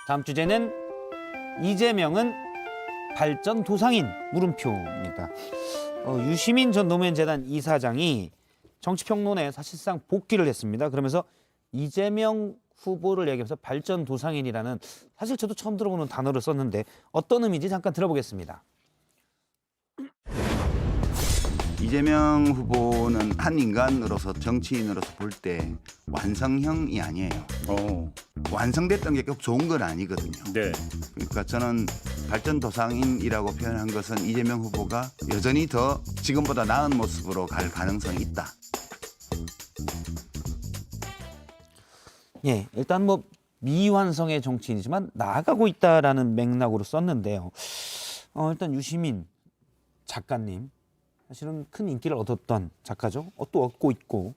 다음 주제는 이재명은 발전 도상인 물음표입니다. 유시민 전 노무현재단 이사장이 정치평론에 사실상 복귀를 했습니다. 그러면서 이재명 후보를 얘기하면서 발전 도상인이라는, 사실 저도 처음 들어보는 단어를 썼는데 어떤 의미인지 잠깐 들어보겠습니다. 이재명 후보는 한 인간으로서, 정치인으로서 볼 때 완성형이 아니에요. 완성됐던 게 꼭 좋은 건 아니거든요. 네. 그러니까 저는 발전도상인이라고 표현한 것은 이재명 후보가 여전히 더 지금보다 나은 모습으로 갈 가능성이 있다. 예, 일단 뭐 미완성의 정치인이지만 나아가고 있다라는 맥락으로 썼는데요. 일단 유시민 작가님, 사실은 큰 인기를 얻었던 작가죠. 또 얻고 있고,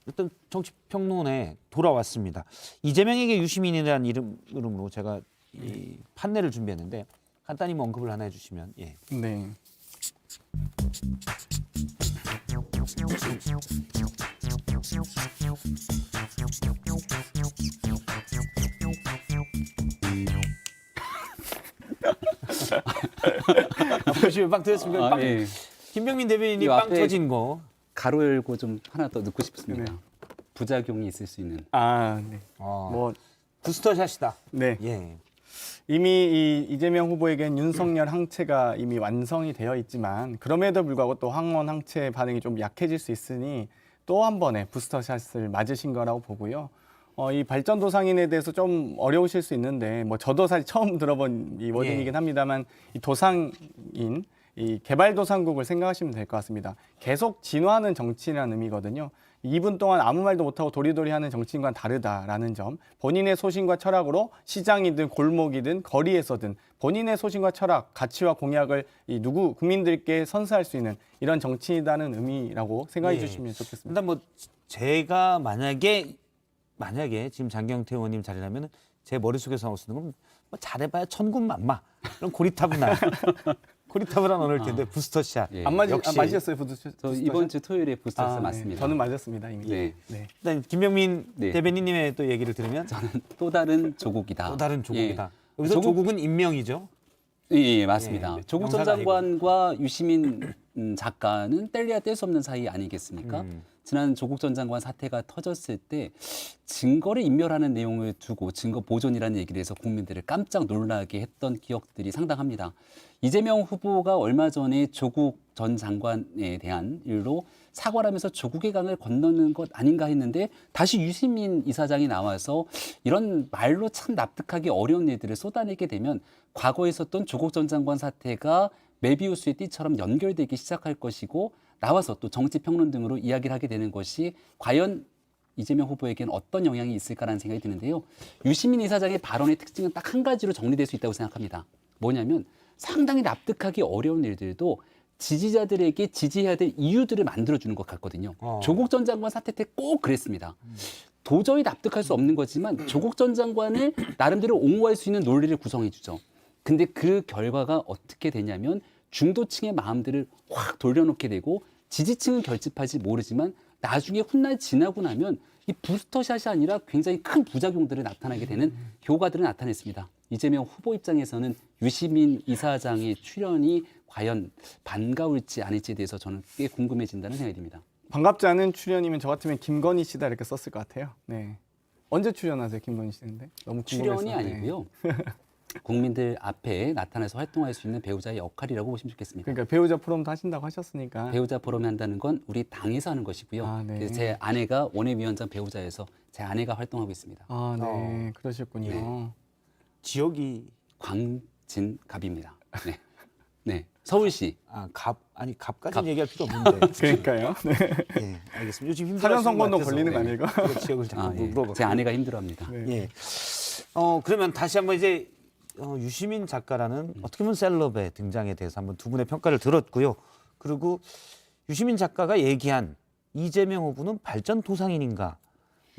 일단 정치평론에 돌아왔습니다. 이재명에게 유시민이라는 이름으로 제가 이 판넬을 준비했는데 간단히 뭐 언급을 하나 해주시면. 예. 네. 보시면 빵 터졌습니다. 빵. 예. 김병민 대변인이 이 빵 앞에 터진 거. 가로 열고 좀 하나 더 넣고 싶습니다. 네. 부작용이 있을 수 있는. 네. 뭐 뭐, 부스터샷이다. 네. 예. 이미 이재명 후보에겐 윤석열 항체가 이미 완성이 되어 있지만 그럼에도 불구하고 또 황원 항체 반응이 좀 약해질 수 있으니 또 한 번의 부스터샷을 맞으신 거라고 보고요. 이 발전도상인에 대해서 좀 어려우실 수 있는데 뭐 저도 사실 처음 들어본 이 워딩이긴 합니다만 이 도상인, 이 개발도상국을 생각하시면 될 것 같습니다. 계속 진화하는 정치인이라는 의미거든요. 2분 동안 아무 말도 못하고 도리도리 하는 정치인과는 다르다라는 점, 본인의 소신과 철학으로 시장이든 골목이든 거리에서든 본인의 소신과 철학, 가치와 공약을 국민들께 선사할 수 있는 이런 정치인이라는 의미라고 생각해 주시면 좋겠습니다. 일단 뭐 제가 만약에 지금 장경태 의원님 자리라면 제 머릿속에서 나올 수 있는 건 뭐 잘해봐야 천군만마, 그런 고리타분한 고리타분한 언어일 텐데 부스터샷. 예. 안 역시. 맞으셨어요, 부스터샷? 저 이번 주 토요일에 부스터샷 네. 맞습니다. 저는 맞았습니다, 이미. 네. 네. 일단 김병민 네. 대변인님의 또 얘기를 들으면 또 다른 조국이다. 또 다른 조국이다. 예. 여기서 조국은 인명이죠. 예, 맞습니다. 예, 조국 전 명사가 장관과 유시민 작가는 뗄래야 뗄 수 없는 사이 아니겠습니까? 지난 조국 전 장관 사태가 터졌을 때 증거를 인멸하는 내용을 두고 증거 보존이라는 얘기를 해서 국민들을 깜짝 놀라게 했던 기억들이 상당합니다. 이재명 후보가 얼마 전에 조국 전 장관에 대한 일로 사과를 하면서 조국의 강을 건너는 것 아닌가 했는데 다시 유시민 이사장이 나와서 이런 말로 참 납득하기 어려운 일들을 쏟아내게 되면 과거에 있었던 조국 전 장관 사태가 메비우스의 띠처럼 연결되기 시작할 것이고 나와서 또 정치평론 등으로 이야기를 하게 되는 것이 과연 이재명 후보에게는 어떤 영향이 있을까라는 생각이 드는데요. 유시민 이사장의 발언의 특징은 딱 한 가지로 정리될 수 있다고 생각합니다. 뭐냐면 상당히 납득하기 어려운 일들도 지지자들에게 지지해야 될 이유들을 만들어주는 것 같거든요. 조국 전 장관 사태 때 꼭 그랬습니다. 도저히 납득할 수 없는 거지만 조국 전 장관을 나름대로 옹호할 수 있는 논리를 구성해 주죠. 근데 그 결과가 어떻게 되냐면 중도층의 마음들을 확 돌려놓게 되고 지지층은 결집하지 모르지만 나중에 훗날 지나고 나면 이 부스터샷이 아니라 굉장히 큰 부작용들이 나타나게 되는 효과들을 나타냈습니다. 이재명 후보 입장에서는 유시민 이사장의 출연이 과연 반가울지 아닐지에 대해서 저는 꽤 궁금해진다는 생각이 듭니다. 반갑지 않은 출연이면 저 같으면 김건희 씨다 이렇게 썼을 것 같아요. 네. 언제 출연하세요, 김건희 씨인데? 너무 궁금해서. 출연이 아니고요. 국민들 앞에 나타나서 활동할 수 있는 배우자의 역할이라고 보시면 좋겠습니다. 그러니까 배우자 포럼도 하신다고 하셨으니까. 배우자 포럼이 한다는 건 우리 당에서 하는 것이고요. 네. 그래서 제 아내가 원외위원장 배우자여서 제 아내가 활동하고 있습니다. 네. 그러셨군요. 네. 지역이 광진갑입니다. 네. 네. 서울시. 갑까지는 얘기할 필요 없는데. 그러니까요. 네. 예, 알겠습니다. 요즘 힘들어. 사전 선거도 걸리는 거 아니고? 지역을 자꾸 예. 물어봐. 제 아내가 힘들어합니다. 네. 예. 그러면 다시 한번 이제 유시민 작가라는 어떻게 보면 셀럽의 등장에 대해서 한번 두 분의 평가를 들었고요. 그리고 유시민 작가가 얘기한 이재명 후보는 발전 도상인인가?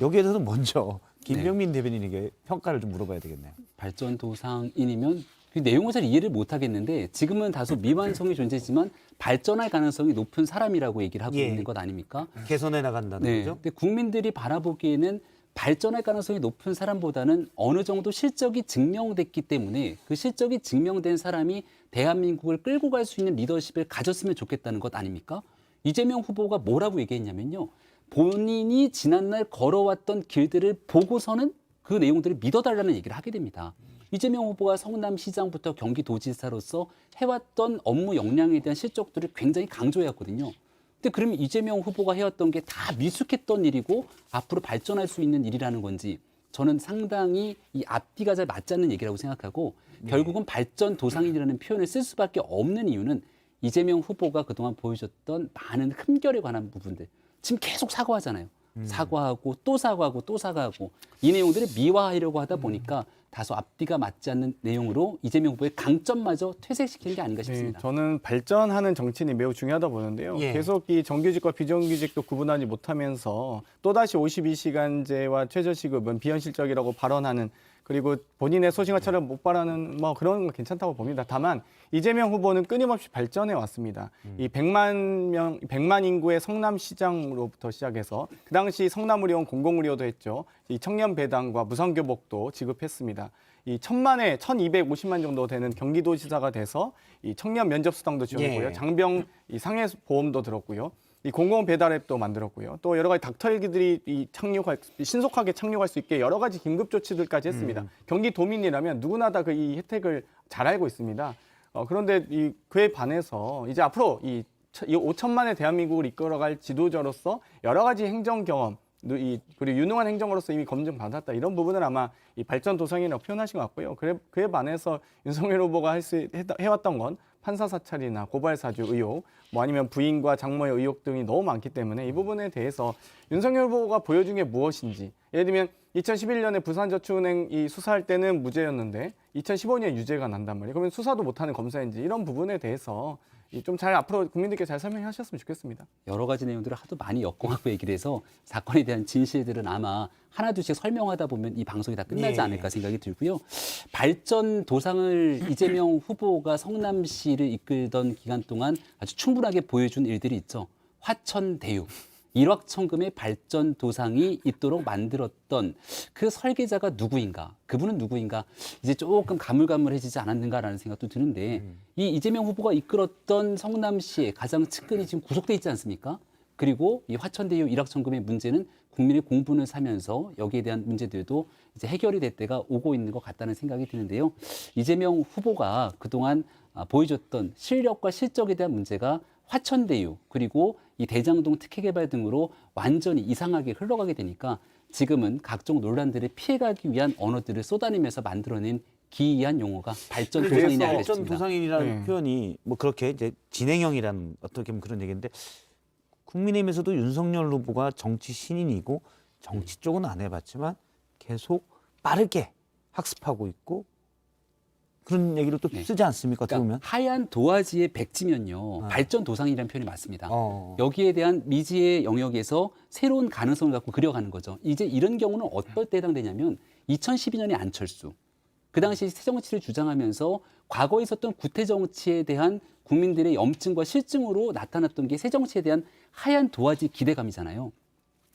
여기에 대해서 먼저 김병민 대변인에게 평가를 좀 물어봐야 되겠네요. 발전도상인이면 그 내용을 잘 이해를 못 하겠는데 지금은 다소 미완성이 존재지만 발전할 가능성이 높은 사람이라고 얘기를 하고 예. 있는 것 아닙니까? 개선해 나간다는 네. 거죠. 근데 국민들이 바라보기에는 발전할 가능성이 높은 사람보다는 어느 정도 실적이 증명됐기 때문에 그 실적이 증명된 사람이 대한민국을 끌고 갈 수 있는 리더십을 가졌으면 좋겠다는 것 아닙니까? 이재명 후보가 뭐라고 얘기했냐면요. 본인이 지난날 걸어왔던 길들을 보고서는 그 내용들을 믿어달라는 얘기를 하게 됩니다. 이재명 후보가 성남시장부터 경기도지사로서 해왔던 업무 역량에 대한 실적들을 굉장히 강조해왔거든요. 근데 그러면 이재명 후보가 해왔던 게 다 미숙했던 일이고 앞으로 발전할 수 있는 일이라는 건지 저는 상당히 이 앞뒤가 잘 맞지 않는 얘기라고 생각하고 결국은 발전 도상인이라는 표현을 쓸 수밖에 없는 이유는 이재명 후보가 그동안 보여줬던 많은 흠결에 관한 부분들 지금 계속 사과하잖아요. 사과하고 또 사과하고 또 사과하고 이 내용들을 미화하려고 하다 보니까 다소 앞뒤가 맞지 않는 내용으로 이재명 후보의 강점마저 퇴색시키는 게 아닌가 싶습니다. 저는 발전하는 정치인이 매우 중요하다 보는데요. 예. 계속 이 정규직과 비정규직도 구분하지 못하면서 또다시 52시간제와 최저시급은 비현실적이라고 발언하는 그리고 본인의 소신과처럼 못 바라는 뭐 그런 건 괜찮다고 봅니다. 다만 이재명 후보는 끊임없이 발전해 왔습니다. 이 100만 인구의 성남시장으로부터 시작해서 그 당시 성남의료원 공공의료도 했죠. 이 청년 배당과 무상교복도 지급했습니다. 이 1,250만 정도 되는 경기도지사가 돼서 이 청년 면접 수당도 지원했고요. 예. 장병 이 상해 보험도 들었고요. 이 공공 배달 앱도 만들었고요. 또 여러 가지 닥터헬기들이 신속하게 착륙할 수 있게 여러 가지 긴급 조치들까지 했습니다. 경기도민이라면 누구나 다 이 혜택을 잘 알고 있습니다. 그런데 그에 반해서 이제 앞으로 이 5천만의 대한민국을 이끌어갈 지도자로서 여러 가지 행정 경험 그리고 유능한 행정으로서 이미 검증받았다. 이런 부분을 아마 이 발전 도상이라고 표현하신 것 같고요. 그에 반해서 윤석열 후보가 해왔던 건 판사 사찰이나 고발 사주 의혹, 뭐 아니면 부인과 장모의 의혹 등이 너무 많기 때문에 이 부분에 대해서 윤석열 후보가 보여준 게 무엇인지, 예를 들면 2011년에 부산저축은행 수사할 때는 무죄였는데 2015년에 유죄가 난단 말이에요. 그러면 수사도 못하는 검사인지 이런 부분에 대해서 좀 잘 앞으로 국민들께 잘 설명하셨으면 좋겠습니다. 여러 가지 내용들을 하도 많이 엮어갖고 얘기를 해서 사건에 대한 진실들은 아마 하나둘씩 설명하다 보면 이 방송이 다 끝나지 예. 않을까 생각이 들고요. 발전 도상을 이재명 후보가 성남시를 이끌던 기간 동안 아주 충분하게 보여준 일들이 있죠. 화천대유. 일확천금의 발전 도상이 있도록 만들었던 그 설계자가 누구인가? 그분은 누구인가? 이제 조금 가물가물해지지 않았는가라는 생각도 드는데 이 이재명 후보가 이끌었던 성남시의 가장 측근이 지금 구속돼 있지 않습니까? 그리고 이 화천대유 일확천금의 문제는 국민의 공분을 사면서 여기에 대한 문제들도 이제 해결이 될 때가 오고 있는 것 같다는 생각이 드는데요. 이재명 후보가 그동안 보여줬던 실력과 실적에 대한 문제가 화천대유 그리고 이 대장동 특혜개발 등으로 완전히 이상하게 흘러가게 되니까 지금은 각종 논란들을 피해가기 위한 언어들을 쏟아내면서 만들어낸 기이한 용어가 발전 도상이냐 발전 알겠습니다. 도상인이라는 네. 표현이 뭐 그렇게 이제 진행형이라는 어떻게 보면 그런 얘기인데 국민의힘에서도 윤석열 후보가 정치 신인이고 정치 쪽은 안 해봤지만 계속 빠르게 학습하고 있고 그런 얘기를 또 네. 쓰지 않습니까? 어떻게 보면. 그러니까 하얀 도화지의 백지면요. 발전 도상이라는 표현이 맞습니다. 어. 여기에 대한 미지의 영역에서 새로운 가능성을 갖고 그려가는 거죠. 이제 이런 경우는 어떨 때 해당되냐면 2012년에 안철수. 그 당시 새정치를 주장하면서 과거에 있었던 구태정치에 대한 국민들의 염증과 실증으로 나타났던 게 새정치에 대한 하얀 도화지 기대감이잖아요.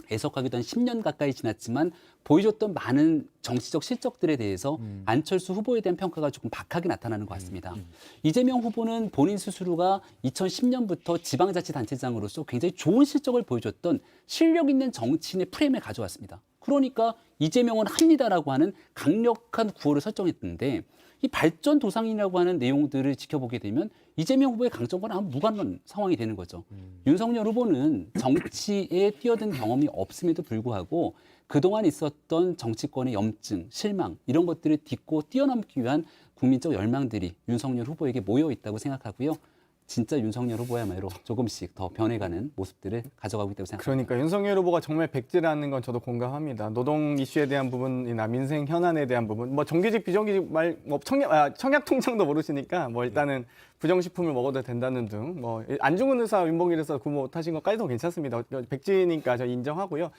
애석하기도 한 10년 가까이 지났지만 보여줬던 많은 정치적 실적들에 대해서 안철수 후보에 대한 평가가 조금 박하게 나타나는 것 같습니다. 이재명 후보는 본인 스스로가 2010년부터 지방자치단체장으로서 굉장히 좋은 실적을 보여줬던 실력 있는 정치인의 프레임을 가져왔습니다. 그러니까 이재명은 합니다라고 하는 강력한 구호를 설정했는데 이 발전 도상이라고 하는 내용들을 지켜보게 되면 이재명 후보의 강점과는 아무 무관한 상황이 되는 거죠. 윤석열 후보는 정치에 뛰어든 경험이 없음에도 불구하고 그동안 있었던 정치권의 염증, 실망 이런 것들을 딛고 뛰어넘기 위한 국민적 열망들이 윤석열 후보에게 모여 있다고 생각하고요. 진짜 윤석열 후보야말로 조금씩 더 변해가는 모습들을 가져가고 있다고 생각합니다. 그러니까 윤석열 후보가 정말 백지라는 건 저도 공감합니다. 노동 이슈에 대한 부분이나 민생 현안에 대한 부분, 뭐 정규직 비정규직 뭐 청약 통장도 모르시니까 뭐 일단은 부정식품을 먹어도 된다는 등 뭐 안중근 의사 윤봉길 의사 구모 못하신 것까지도 괜찮습니다. 백지니까 저 인정하고요.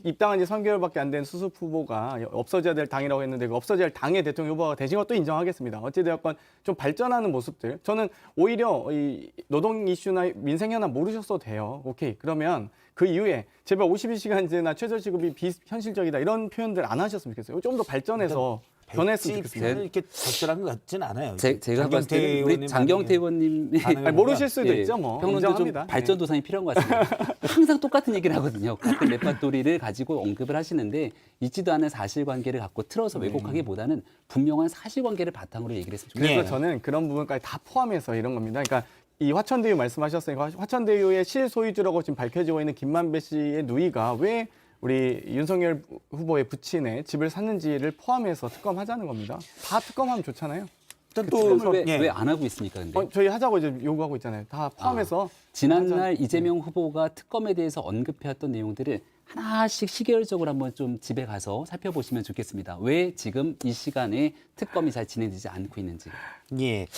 입당한 지 3개월밖에 안 된 수습 후보가 없어져야 될 당이라고 했는데 그 없어져야 할 당의 대통령 후보가 되신 것도 인정하겠습니다. 어찌되었건 좀 발전하는 모습들. 저는 오히려 이 이 노동 이슈나 민생 현안 모르셨어도 돼요. 오케이. 그러면 그 이후에 제발 52시간제나 최저시급이 비현실적이다 이런 표현들 안 하셨으면 좋겠어요. 좀 더 발전해서 변했으면 좋겠습니다. 표현을 이렇게 적절한 것 같진 않아요. 제가 봤을 때는 우리 장경태 의원님이 반응을 모르실 수도 예, 있죠. 뭐 평론도 좀 인정합니다. 발전 도상이 필요한 것 같습니다. 항상 똑같은 얘기를 하거든요. 같은 레파토리를 가지고 언급을 하시는데 있지도 않은 사실관계를 갖고 틀어서 왜곡하기보다는 분명한 사실관계를 바탕으로 얘기를 했으면 좋겠습니다. 그래서 저는 그런 부분까지 다 포함해서 이런 겁니다. 그러니까 이 화천대유 말씀하셨으니까 화천대유의 실소유주라고 지금 밝혀지고 있는 김만배 씨의 누이가 왜 우리 윤석열 후보의 부친의 집을 샀는지를 포함해서 특검하자는 겁니다. 다 특검하면 좋잖아요. 일단 특검을 예. 왜 안 하고 있습니까? 근데 저희 하자고 이제 요구하고 있잖아요. 다 포함해서 지난날 이재명 후보가 특검에 대해서 언급해왔던 내용들을 하나씩 시계열적으로 한번 좀 집에 가서 살펴보시면 좋겠습니다. 왜 지금 이 시간에 특검이 잘 진행되지 않고 있는지. 예.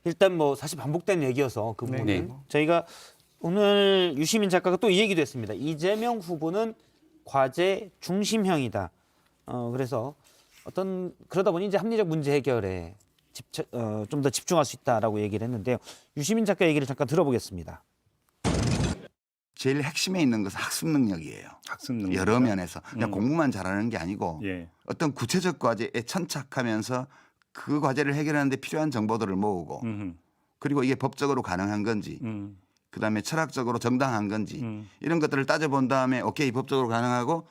일단 뭐 사실 반복된 얘기여서 그 부분은 네. 저희가 오늘 유시민 작가가 또 이 얘기도 했습니다. 이재명 후보는 과제 중심형이다. 그래서 그러다 보니 이제 합리적 문제 해결에 좀 더 집중할 수 있다라고 얘기를 했는데요. 유시민 작가 얘기를 잠깐 들어보겠습니다. 제일 핵심에 있는 것은 학습 능력이에요. 학습 능력. 여러 면에서 그냥 공부만 잘하는 게 아니고 예. 어떤 구체적 과제에 천착하면서 그 과제를 해결하는 데 필요한 정보들을 모으고 음흠. 그리고 이게 법적으로 가능한 건지 그다음에 철학적으로 정당한 건지 이런 것들을 따져본 다음에 오케이 법적으로 가능하고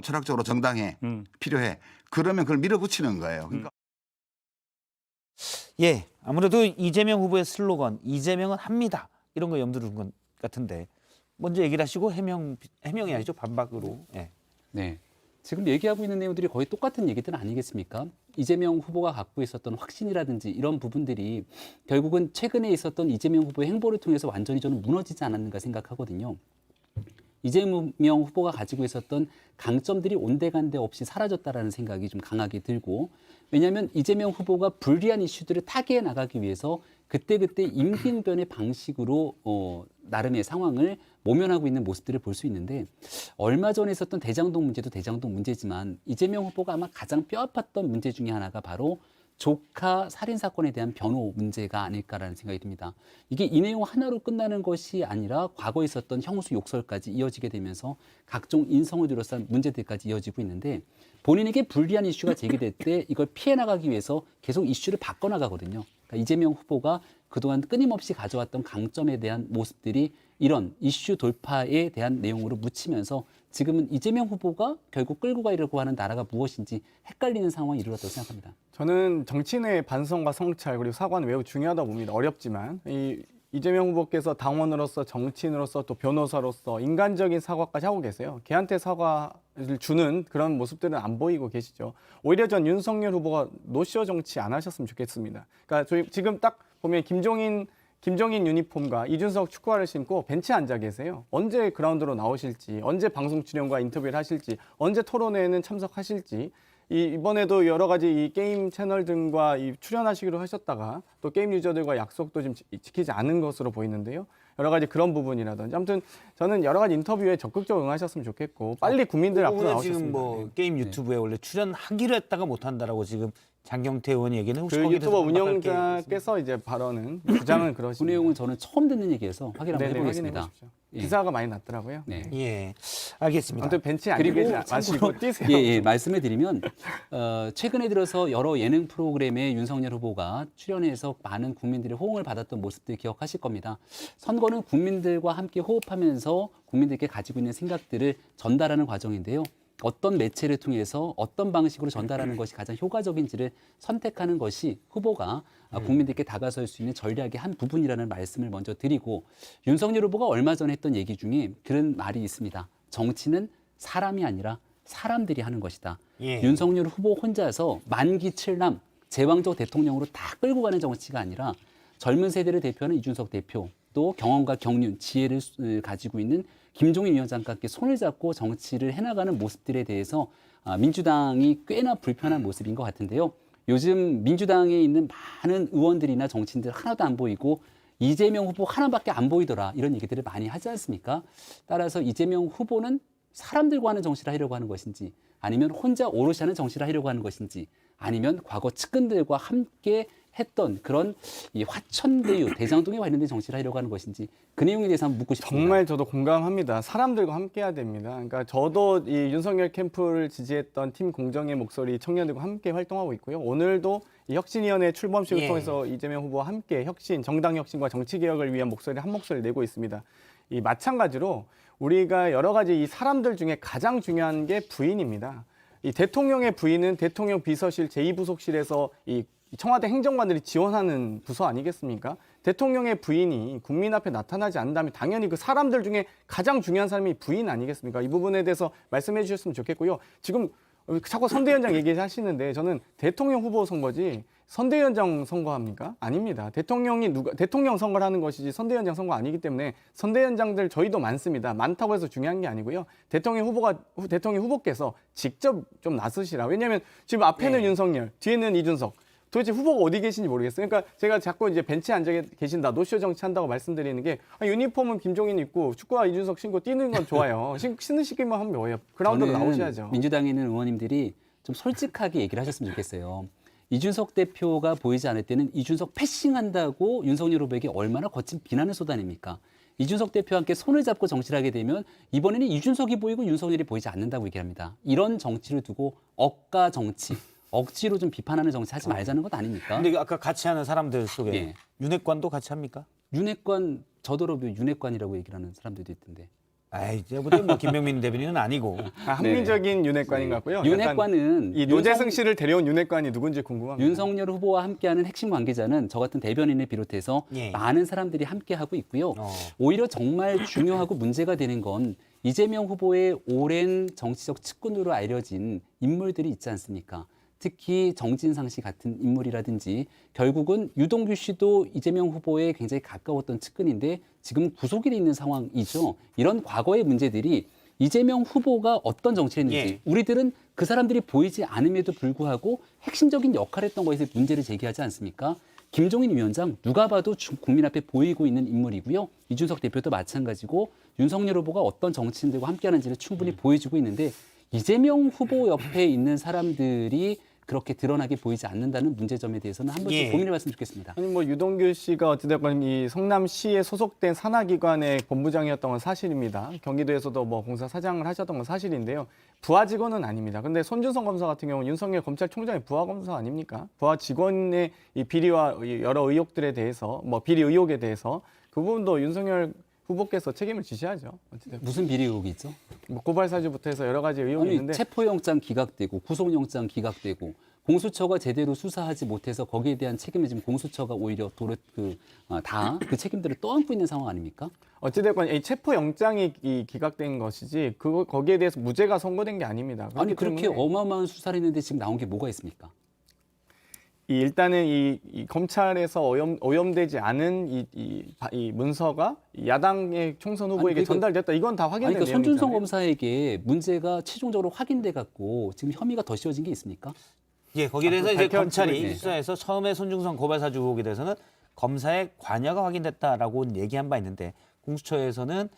철학적으로 정당해 필요해 그러면 그걸 밀어붙이는 거예요. 그러니까 예, 아무래도 이재명 후보의 슬로건 이재명은 합니다. 이런 거 염두를 둔 것 같은데 먼저 얘기를 하시고 해명이 아니죠. 반박으로. 예. 네. 지금 얘기하고 있는 내용들이 거의 똑같은 얘기들 아니겠습니까? 이재명 후보가 갖고 있었던 확신이라든지 이런 부분들이 결국은 최근에 있었던 이재명 후보의 행보를 통해서 완전히 저는 무너지지 않았는가 생각하거든요. 이재명 후보가 가지고 있었던 강점들이 온데간데 없이 사라졌다라는 생각이 좀 강하게 들고 왜냐하면 이재명 후보가 불리한 이슈들을 타개해 나가기 위해서 그때그때 임기응변의 방식으로 나름의 상황을 모면하고 있는 모습들을 볼 수 있는데 얼마 전에 있었던 대장동 문제도 대장동 문제지만 이재명 후보가 아마 가장 뼈아팠던 문제 중에 하나가 바로 조카 살인 사건에 대한 변호 문제가 아닐까라는 생각이 듭니다. 이게 이 내용 하나로 끝나는 것이 아니라 과거에 있었던 형수 욕설까지 이어지게 되면서 각종 인성을 둘러싼 문제들까지 이어지고 있는데 본인에게 불리한 이슈가 제기될 때 이걸 피해 나가기 위해서 계속 이슈를 바꿔나가거든요. 그러니까 이재명 후보가 그동안 끊임없이 가져왔던 강점에 대한 모습들이 이런 이슈 돌파에 대한 내용으로 묻히면서 지금은 이재명 후보가 결국 끌고 가려고 하는 나라가 무엇인지 헷갈리는 상황이 이르렀다고 생각합니다. 저는 정치인의 반성과 성찰 그리고 사과는 매우 중요하다고 봅니다. 어렵지만 이재명 후보께서 당원으로서 정치인으로서 또 변호사로서 인간적인 사과까지 하고 계세요. 걔한테 사과를 주는 그런 모습들은 안 보이고 계시죠. 오히려 전 윤석열 후보가 노쇼 정치 안 하셨으면 좋겠습니다. 그러니까 저희 지금 딱 보면 김종인 유니폼과 이준석 축구화를 신고 벤치에 앉아 계세요. 언제 그라운드로 나오실지, 언제 방송 출연과 인터뷰를 하실지, 언제 토론회에는 참석하실지 이번에도 여러 가지 이 게임 채널 등과 출연하시기로 하셨다가 또 게임 유저들과 약속도 좀 지키지 않은 것으로 보이는데요. 여러 가지 그런 부분이라든지 아무튼 저는 여러 가지 인터뷰에 적극적으로 응하셨으면 좋겠고 빨리 국민들 앞으로 지금 나오셨으면 뭐 게임 유튜브에 원래 출연하기로 했다가 못 한다라고 지금 장경태 의원이 얘기는 혹시 그 거기에 유튜버 대해서 반박할 게 운영자께서 이제 주장은 그 그러십니다. 내용은 저는 처음 듣는 얘기여서 확인 한번 네네, 해보겠습니다. 확인해 보십시오. 예. 기사가 많이 났더라고요. 네. 예, 알겠습니다. 아무튼 벤치에 앉아 그리고 계지 마시고 참고로 뛰세요. 예, 말씀을 드리면 최근에 들어서 여러 예능 프로그램에 윤석열 후보가 출연해서 많은 국민들의 호응을 받았던 모습들 기억하실 겁니다. 선거는 국민들과 함께 호흡하면서 국민들께 가지고 있는 생각들을 전달하는 과정인데요. 어떤 매체를 통해서 어떤 방식으로 전달하는 것이 가장 효과적인지를 선택하는 것이 후보가 국민들께 다가설 수 있는 전략의 한 부분이라는 말씀을 먼저 드리고 윤석열 후보가 얼마 전에 했던 얘기 중에 그런 말이 있습니다. 정치는 사람이 아니라 사람들이 하는 것이다. 예. 윤석열 후보 혼자서 만기 7남 제왕적 대통령으로 다 끌고 가는 정치가 아니라 젊은 세대를 대표하는 이준석 대표 또 경험과 경륜, 지혜를 가지고 있는 김종인 위원장과 함께 손을 잡고 정치를 해나가는 모습들에 대해서 민주당이 꽤나 불편한 모습인 것 같은데요. 요즘 민주당에 있는 많은 의원들이나 정치인들 하나도 안 보이고 이재명 후보 하나밖에 안 보이더라 이런 얘기들을 많이 하지 않습니까? 따라서 이재명 후보는 사람들과 하는 정치를 하려고 하는 것인지 아니면 혼자 오롯이 하는 정치를 하려고 하는 것인지 아니면 과거 측근들과 함께 했던 그런 이 화천대유 대장동에 관련된 정치를 하려고 하는 것인지 그 내용에 대해서 한번 묻고 싶습니다. 정말 저도 공감합니다. 사람들과 함께해야 됩니다. 그러니까 저도 이 윤석열 캠프를 지지했던 팀 공정의 목소리 청년들과 함께 활동하고 있고요. 오늘도 이 혁신위원회 출범식을 예. 통해서 이재명 후보와 함께 혁신, 정당 혁신과 정치 개혁을 위한 목소리 한 목소리 내고 있습니다. 이 마찬가지로 우리가 여러 가지 이 사람들 중에 가장 중요한 게 부인입니다. 이 대통령의 부인은 대통령 비서실 제2부속실에서 이 청와대 행정관들이 지원하는 부서 아니겠습니까? 대통령의 부인이 국민 앞에 나타나지 않는다면 당연히 그 사람들 중에 가장 중요한 사람이 부인 아니겠습니까? 이 부분에 대해서 말씀해 주셨으면 좋겠고요. 지금 자꾸 선대위원장 얘기하시는데 저는 대통령 후보 선거지 선대위원장 선거합니까? 아닙니다. 대통령 선거를 하는 것이지 선대위원장 선거 아니기 때문에 선대위원장들 저희도 많습니다. 많다고 해서 중요한 게 아니고요. 대통령 후보께서 직접 좀 나서시라. 왜냐하면 지금 앞에는 윤석열, 뒤에는 이준석. 도대체 후보가 어디 계신지 모르겠어요. 그러니까 제가 자꾸 이제 벤치에 앉아 계신다, 노쇼 정치한다고 말씀드리는 게 유니폼은 김종인 입고 축구화 이준석 신고 뛰는 건 좋아요. 신으시기만 하면 뭐예요? 그라운드로 저는 나오셔야죠. 민주당에 있는 의원님들이 좀 솔직하게 얘기를 하셨으면 좋겠어요. 이준석 대표가 보이지 않을 때는 이준석 패싱한다고 윤석열 후보에게 얼마나 거친 비난을 쏟아냅니까? 이준석 대표와 함께 손을 잡고 정치를 하게 되면 이번에는 이준석이 보이고 윤석열이 보이지 않는다고 얘기합니다. 이런 정치를 두고 억가 정치, 억지로 좀 비판하는 정치 하지 말자는 것 아닙니까? 근데 아까 같이 하는 사람들 속에 예. 윤핵관도 같이 합니까? 윤핵관, 저더러 윤핵관이라고 얘기를 하는 사람들도 있던데. 아이, 제가 뭐 김병민 대변인은 아니고. 합리적인 윤핵관인 것 같고요. 윤핵관은 이 노재승 씨를 데려온 윤핵관이 누군지 궁금합니다. 윤석열 후보와 함께하는 핵심 관계자는 저 같은 대변인을 비롯해서 예. 많은 사람들이 함께하고 있고요. 오히려 정말 중요하고 문제가 되는 건 이재명 후보의 오랜 정치적 측근으로 알려진 인물들이 있지 않습니까? 특히 정진상 씨 같은 인물이라든지 결국은 유동규 씨도 이재명 후보에 굉장히 가까웠던 측근인데 지금 구속이 돼 있는 상황이죠. 이런 과거의 문제들이 이재명 후보가 어떤 정치를 했는지 예. 우리들은 그 사람들이 보이지 않음에도 불구하고 핵심적인 역할을 했던 것에 문제를 제기하지 않습니까? 김종인 위원장 누가 봐도 국민 앞에 보이고 있는 인물이고요. 이준석 대표도 마찬가지고 윤석열 후보가 어떤 정치인들과 함께하는지를 충분히 보여주고 있는데 이재명 후보 옆에 있는 사람들이 그렇게 드러나게 보이지 않는다는 문제점에 대해서는 한 번씩 예. 고민해봤으면 좋겠습니다. 아니 뭐 유동규 씨가 어찌됐건 이 성남시에 소속된 산하기관의 본부장이었던 건 사실입니다. 경기도에서도 뭐 공사 사장을 하셨던 건 사실인데요. 부하 직원은 아닙니다. 근데 손준성 검사 같은 경우는 윤석열 검찰총장의 부하 검사 아닙니까? 부하 직원의 이 비리와 여러 의혹들에 대해서 뭐 비리 의혹에 대해서 그 부분도 윤석열 후보께서 책임을 지셔야죠. 어찌됐건. 무슨 비리 의혹이 있죠? 뭐 고발 사주부터 해서 여러 가지 의혹이 아니 있는데 체포영장 기각되고 구속영장 기각되고 공수처가 제대로 수사하지 못해서 거기에 대한 책임을 지금 공수처가 오히려 다 그 책임들을 떠안고 있는 상황 아닙니까? 어찌됐건 이 체포 영장이 기각된 것이지 거기에 대해서 무죄가 선고된 게 아닙니다. 아니 그렇게 때문에 어마어마한 수사를 했는데 지금 나온 게 뭐가 있습니까? 일단은 이 검찰에서 오염되지 않은 이 문서가 야당의 총선 후보에게 그러니까- 전달됐다. 이건 다 아니 확인된 그러니까 손준성 내용이잖아요. 검사에게 문제가 최종적으로 확인돼 갖고 지금 혐의가 더 씌워진 게 있습니까? 예, 거기에 대해서 이제 밝혀지고 검찰이 있네. 수사에서 처음에 손중성 고발 사주 의혹에 대해서는 검사의 관여가 확인됐다라고 얘기한 바 있는데 공수처에서는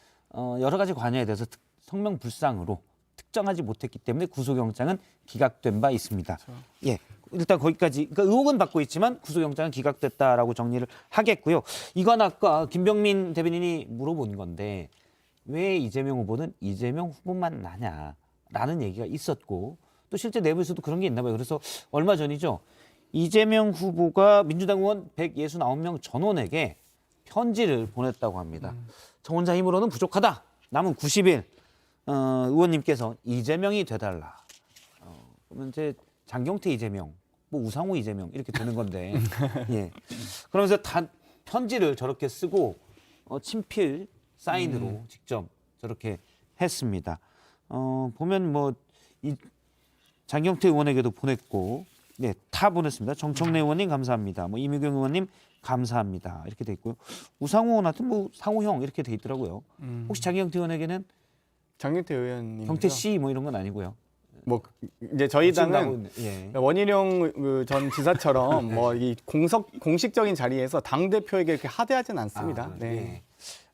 여러 가지 관여에 대해서 성명불상으로 특정하지 못했기 때문에 구속영장은 기각된 바 있습니다. 그렇죠. 예, 일단 거기까지 그러니까 의혹은 받고 있지만 구속영장은 기각됐다라고 정리를 하겠고요. 이건 아까 김병민 대변인이 물어본 건데 왜 이재명 후보는 이재명 후보만 나냐라는 얘기가 있었고 또 실제 내부에서도 그런 게 있나 봐요. 그래서 얼마 전이죠. 이재명 후보가 민주당 의원 169명 전원에게 편지를 보냈다고 합니다. 저 혼자 힘으로는 부족하다. 남은 90일 의원님께서 이재명이 돼달라. 그러면 이제 장경태 이재명, 뭐 우상호 이재명 이렇게 되는 건데, 예. 그러면서 편지를 저렇게 쓰고 친필 사인으로 직접 저렇게 했습니다. 보면 뭐 장경태 의원에게도 보냈고, 네, 다 보냈습니다. 정청래 의원님 감사합니다. 뭐 이미경 의원님 감사합니다. 이렇게 돼 있고요. 우상호 의원한테 뭐 상호형 이렇게 돼 있더라고요. 혹시 장경태 의원에게는 장경태 의원님 경태 씨 뭐 이런 건 아니고요. 뭐 이제 저희 지금 나오고 당은 있는- 예. 원희룡 전 지사처럼 뭐 이 공식적인 자리에서 당 대표에게 이렇게 하대하진 않습니다. 아, 네. 예.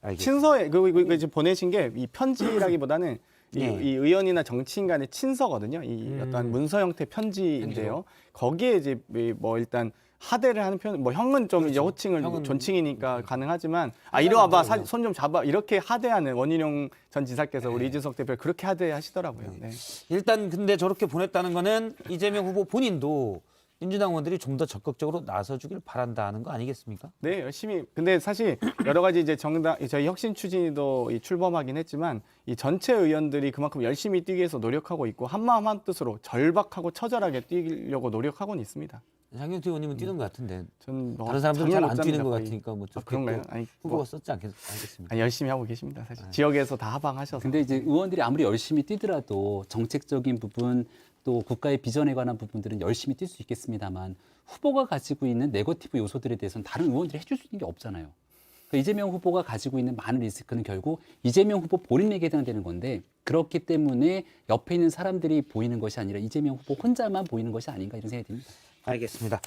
알겠습니다. 친서에 지금 보내신 게 이 편지라기보다는 이 의원이나 정치인 간의 친서거든요. 이 어떤 문서 형태 편지인데요. 거기에 이제 뭐 일단 하대를 하는 편, 뭐 형은 좀 이제 호칭을 형은 존칭이니까 가능하지만 이리 와봐, 손 좀 잡아 이렇게 하대하는 원희룡 전 지사께서 우리 이준석 대표 그렇게 하대하시더라고요. 네. 일단 근데 저렇게 보냈다는 거는 이재명 후보 본인도 민주당 의원들이 좀 더 적극적으로 나서주길 바란다는 거 아니겠습니까? 네, 열심히. 근데 사실 여러 가지 이제 정당, 저희 혁신 추진위도 출범하긴 했지만 이 전체 의원들이 그만큼 열심히 뛰기 위해서 노력하고 있고 한마음 한뜻으로 절박하고 처절하게 뛰려고 노력하고는 있습니다. 장경태 의원님은 뛰는 것 같은데 전 뭐 다른 사람들은 잠을 잘 못 안 잡니다, 뛰는 것 거의. 같으니까 뭐 그런가요? 아니, 후보가 뭐, 썼지 않겠습니까? 아니, 열심히 하고 계십니다. 사실 지역에서 다 하방하셔서. 근데 이제 의원들이 아무리 열심히 뛰더라도 정책적인 부분 또 국가의 비전에 관한 부분들은 열심히 뛸 수 있겠습니다만 후보가 가지고 있는 네거티브 요소들에 대해서는 다른 의원들이 해줄 수 있는 게 없잖아요. 그러니까 이재명 후보가 가지고 있는 많은 리스크는 결국 이재명 후보 본인에게 해당되는 건데 그렇기 때문에 옆에 있는 사람들이 보이는 것이 아니라 이재명 후보 혼자만 보이는 것이 아닌가 이런 생각이 듭니다. 알겠습니다.